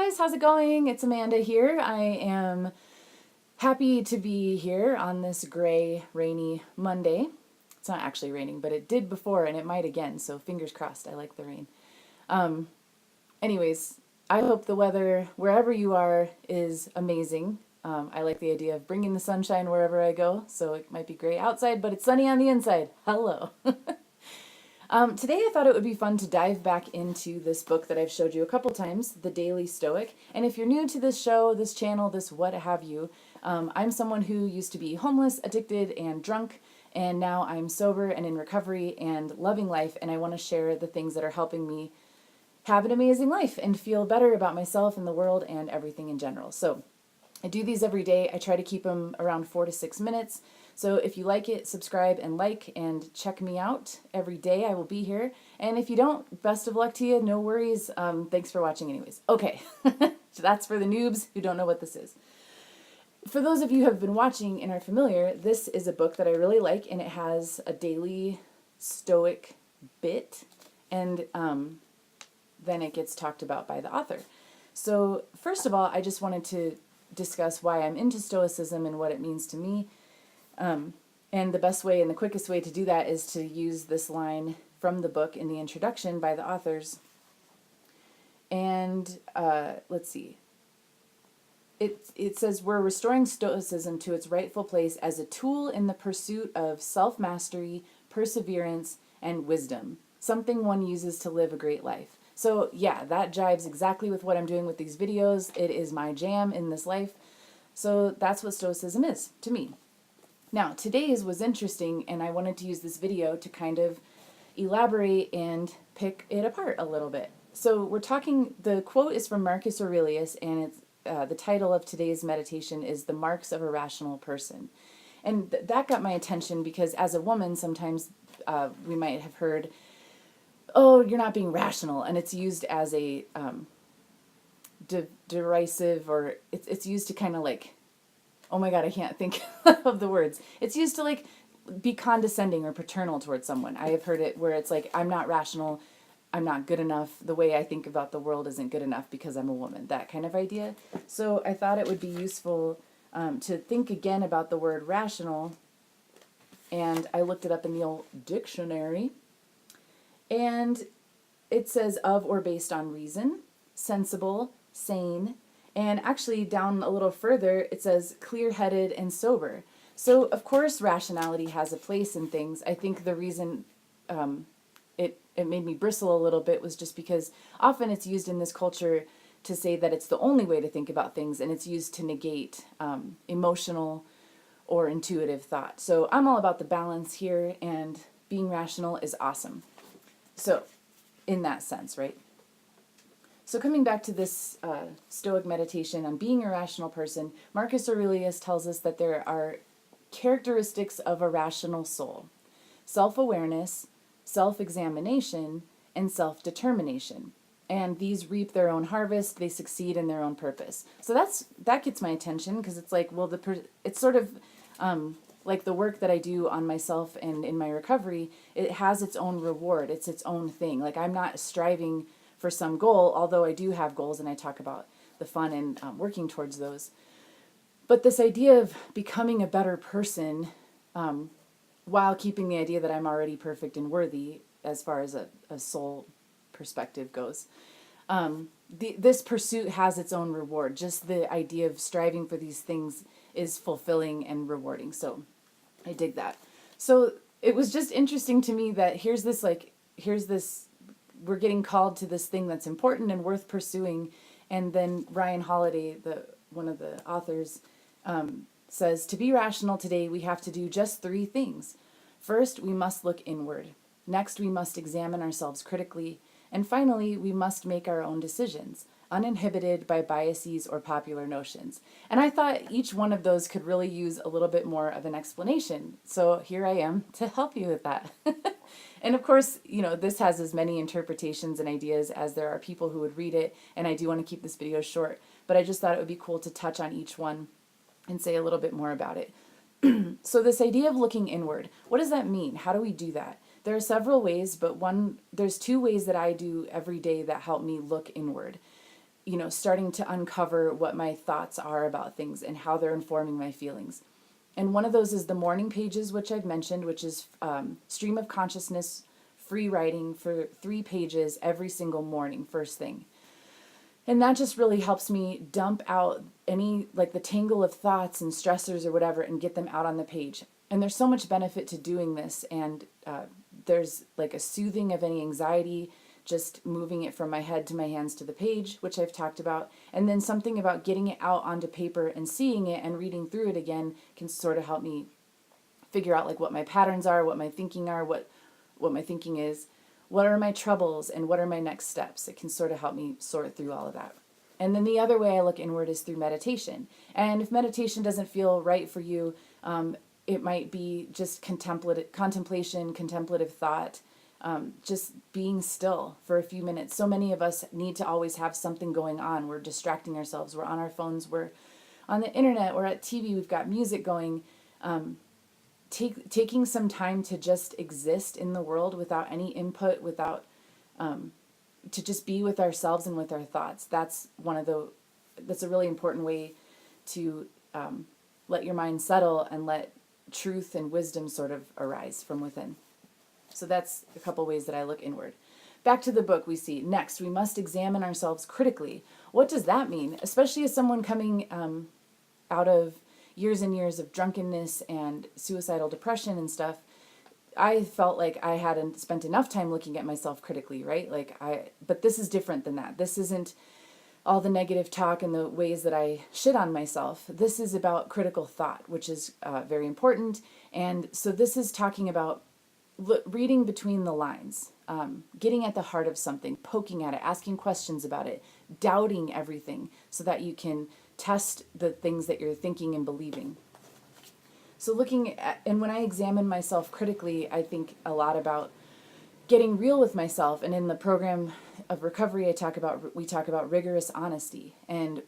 guys, how's it going? It's Amanda here. I am happy to be here on this gray, rainy Monday. It's not actually raining, but it did before and it might again, so fingers crossed. I like the rain. Um, Anyways, I hope the weather wherever you are is amazing. I like the idea of bringing the sunshine wherever I go, so it might be gray outside, but it's sunny on the inside. Hello. Today I thought it would be fun to dive back into this book that I've showed you a couple times, The Daily Stoic. And if you're new to this show, this channel, this what have you, I'm someone who used to be homeless, addicted, and drunk, and now I'm sober and in recovery and loving life, and I want to share the things that are helping me have an amazing life and feel better about myself and the world and everything in general. So I do these every day. I try to keep them around 4 to 6 minutes. So if you like it, subscribe and like and check me out every day. I will be here. And if you don't, best of luck to you. No worries. Thanks for watching anyways. Okay, so that's for the noobs who don't know what this is. For those of you who have been watching and are familiar, this is a book that I really like, and it has a daily stoic bit, and then it gets talked about by the author. So first of all, I just wanted to discuss why I'm into stoicism and what it means to me. And the best way and the quickest way to do that is to use this line from the book in the introduction by the authors. And let's see. It says, we're restoring stoicism to its rightful place as a tool in the pursuit of self-mastery, perseverance, and wisdom, something one uses to live a great life. So yeah, that jives exactly with what I'm doing with these videos. It is my jam in this life. So that's what stoicism is to me. Now, today's was interesting, and I wanted to use this video to kind of elaborate and pick it apart a little bit. So we're talking, the quote is from Marcus Aurelius, and it's the title of today's meditation is The Marks of a Rational Person. And that got my attention because as a woman, sometimes we might have heard, oh, you're not being rational, and it's used as a derisive, or it's used to kind of like, oh my God, I can't think of the words. It's used to like be condescending or paternal towards someone. I have heard it where it's like, I'm not rational, I'm not good enough, the way I think about the world isn't good enough because I'm a woman, that kind of idea. So I thought it would be useful to think again about the word rational, and I looked it up in the old dictionary, and it says of or based on reason, sensible, sane, and actually down a little further, it says clear-headed and sober. So, of course, rationality has a place in things. I think the reason it made me bristle a little bit was just because often it's used in this culture to say that it's the only way to think about things, and it's used to negate emotional or intuitive thought. So I'm all about the balance here, and being rational is awesome. So, in that sense, right? So coming back to this Stoic meditation on being a rational person, Marcus Aurelius tells us that there are characteristics of a rational soul: self-awareness, self-examination, and self-determination. And these reap their own harvest, they succeed in their own purpose. So that gets my attention, because it's like, well, it's sort of like the work that I do on myself and in my recovery, it has its own reward, it's its own thing. Like, I'm not striving for some goal, although I do have goals and I talk about the fun and working towards those. But this idea of becoming a better person while keeping the idea that I'm already perfect and worthy as far as a soul perspective goes. This pursuit has its own reward. Just the idea of striving for these things is fulfilling and rewarding. So I dig that. So it was just interesting to me that here's this, we're getting called to this thing that's important and worth pursuing. And then Ryan Holiday, one of the authors, says, to be rational today, we have to do just 3 things. First, we must look inward. Next, we must examine ourselves critically. And finally, we must make our own decisions, uninhibited by biases or popular notions. And I thought each one of those could really use a little bit more of an explanation. So here I am to help you with that. And of course, this has as many interpretations and ideas as there are people who would read it, and I do want to keep this video short, but I just thought it would be cool to touch on each one and say a little bit more about it. So this idea of looking inward, what does that mean? How do we do that? There are several ways, but there's 2 ways that I do every day that help me look inward. starting to uncover what my thoughts are about things and how they're informing my feelings. And one of those is the morning pages, which I've mentioned, which is stream of consciousness, free writing for 3 pages every single morning, first thing. And that just really helps me dump out any, like the tangle of thoughts and stressors or whatever, and get them out on the page. And there's so much benefit to doing this. And there's like a soothing of any anxiety, just moving it from my head to my hands to the page, which I've talked about. And then something about getting it out onto paper and seeing it and reading through it again can sort of help me figure out like what my patterns are, what my thinking are, what my thinking is. What are my troubles and what are my next steps? It can sort of help me sort through all of that. And then the other way I look inward is through meditation. And if meditation doesn't feel right for you, it might be just contemplation, contemplative thought, just being still for a few minutes. So many of us need to always have something going on. We're distracting ourselves. We're on our phones. We're on the internet. We're at TV. We've got music going. Taking some time to just exist in the world without any input, without to just be with ourselves and with our thoughts. That's a really important way to let your mind settle and let truth and wisdom sort of arise from within. So that's a couple ways that I look inward. Back to the book, we see next we must examine ourselves critically. What does that mean? Especially as someone coming out of years and years of drunkenness and suicidal depression and stuff, I felt like I hadn't spent enough time looking at myself critically, right? But this is different than that. This isn't all the negative talk and the ways that I shit on myself. This is about critical thought, which is very important. And so this is talking about reading between the lines, getting at the heart of something, poking at it, asking questions about it, doubting everything so that you can test the things that you're thinking and believing. So looking at, and when I examine myself critically, I think a lot about getting real with myself. And in the program of recovery, we talk about rigorous honesty. And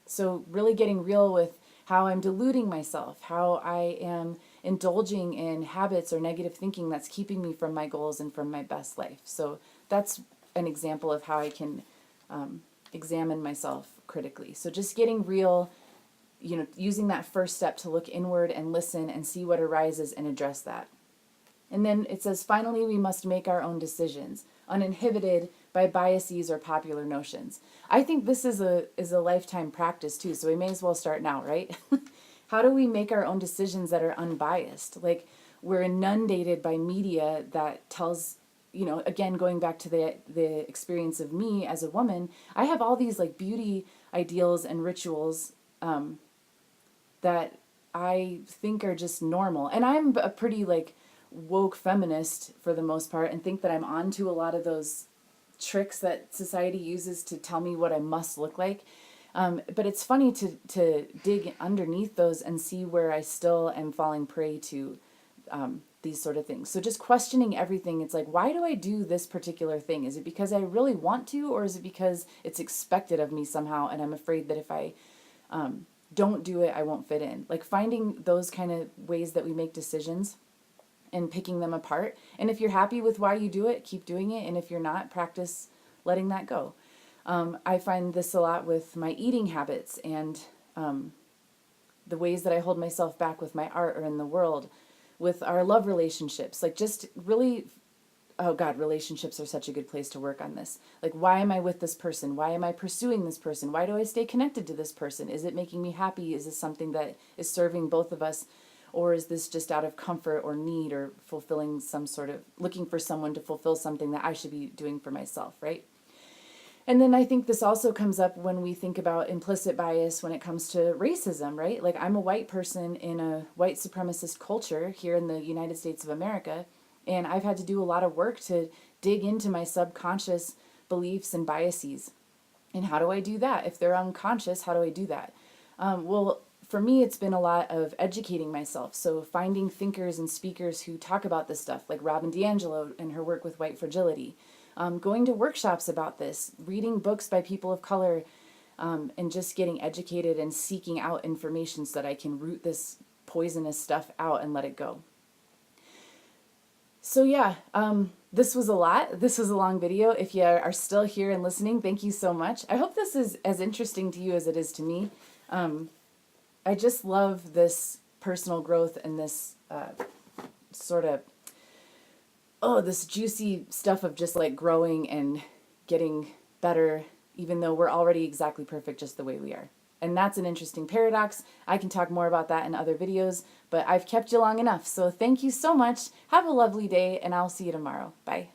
so really getting real with how I'm deluding myself, how I am indulging in habits or negative thinking that's keeping me from my goals and from my best life. So that's an example of how I can examine myself critically. So just getting real, using that first step to look inward and listen and see what arises and address that. And then it says, finally, we must make our own decisions, uninhibited by biases or popular notions. I think this is a lifetime practice too, so we may as well start now, right? How do we make our own decisions that are unbiased? Like, we're inundated by media that tells, again, going back to the experience of me as a woman, I have all these like beauty ideals and rituals that I think are just normal. And I'm a pretty like woke feminist for the most part, and think that I'm onto a lot of those tricks that society uses to tell me what I must look like. But it's funny to dig underneath those and see where I still am falling prey to these sort of things. So just questioning everything. It's like, why do I do this particular thing? Is it because I really want to, or is it because it's expected of me somehow and I'm afraid that if I don't do it, I won't fit in? Like finding those kind of ways that we make decisions and picking them apart. And if you're happy with why you do it, keep doing it. And if you're not, practice letting that go. I find this a lot with my eating habits and the ways that I hold myself back with my art or in the world, with our love relationships. Like just really, oh God, relationships are such a good place to work on this. Like, why am I with this person? Why am I pursuing this person? Why do I stay connected to this person? Is it making me happy? Is this something that is serving both of us? Or is this just out of comfort or need or fulfilling some sort of, looking for someone to fulfill something that I should be doing for myself, right? And then I think this also comes up when we think about implicit bias when it comes to racism, right? Like, I'm a white person in a white supremacist culture here in the United States of America, and I've had to do a lot of work to dig into my subconscious beliefs and biases. And how do I do that? If they're unconscious, how do I do that? Well, for me, it's been a lot of educating myself. So finding thinkers and speakers who talk about this stuff, like Robin DiAngelo and her work with white fragility. Going to workshops about this, reading books by people of color, and just getting educated and seeking out information so that I can root this poisonous stuff out and let it go. So yeah, this was a lot. This was a long video. If you are still here and listening, thank you so much. I hope this is as interesting to you as it is to me. I just love this personal growth and this sort of, this juicy stuff of just like growing and getting better, even though we're already exactly perfect just the way we are. And that's an interesting paradox. I can talk more about that in other videos, but I've kept you long enough. So thank you so much. Have a lovely day, and I'll see you tomorrow. Bye.